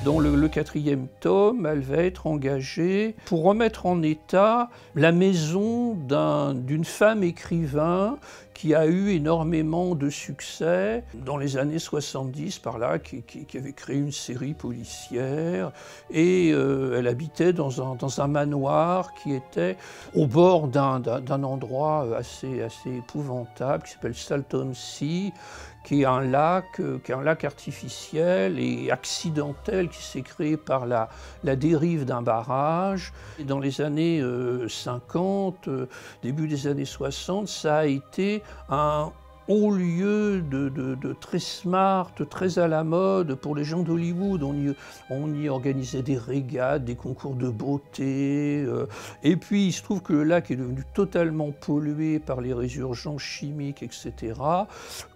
Dans le quatrième tome, elle va être engagée pour remettre en état la maison d'une femme écrivain qui a eu énormément de succès dans les années 70, par là, qui avait créé une série policière. Et elle habitait dans un manoir qui était au bord d'un endroit assez épouvantable, qui s'appelle Salton Sea, qui est un lac artificiel et accidentel qui s'est créé par la dérive d'un barrage. Et dans les années 50, début des années 60, ça a été un haut lieu de très smart, très à la mode pour les gens d'Hollywood. On y organisait des régates, des concours de beauté. Et puis il se trouve que le lac est devenu totalement pollué par les résurgences chimiques, etc.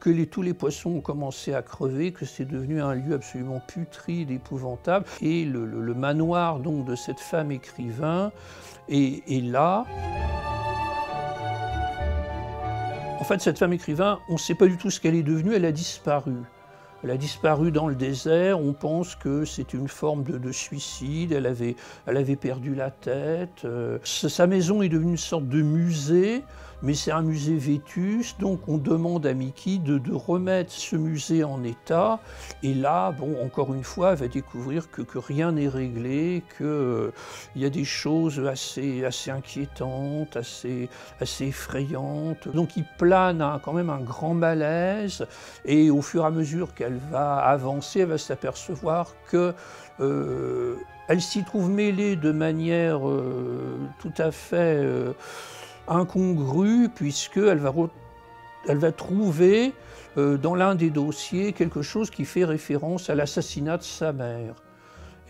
Que tous les poissons ont commencé à crever, que c'est devenu un lieu absolument putride, épouvantable. Et le manoir donc de cette femme écrivain est là. En fait, cette femme écrivain, on ne sait pas du tout ce qu'elle est devenue, elle a disparu. Elle a disparu dans le désert, on pense que c'est une forme de suicide, elle avait perdu la tête. Sa maison est devenue une sorte de musée, mais c'est un musée vétuste, donc on demande à Mickey de remettre ce musée en état. Et là, bon, encore une fois, elle va découvrir que rien n'est réglé, qu'il y a des choses assez inquiétantes, assez effrayantes. Donc il plane quand même un grand malaise, et au fur et à mesure qu'elle va avancer, elle va s'apercevoir que elle s'y trouve mêlée de manière tout à fait incongrue, puisqu'elle va trouver dans l'un des dossiers quelque chose qui fait référence à l'assassinat de sa mère.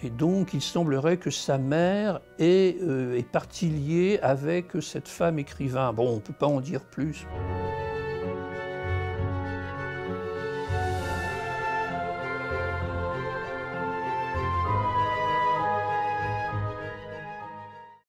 Et donc il semblerait que sa mère est partie liée avec cette femme écrivain. Bon, on ne peut pas en dire plus.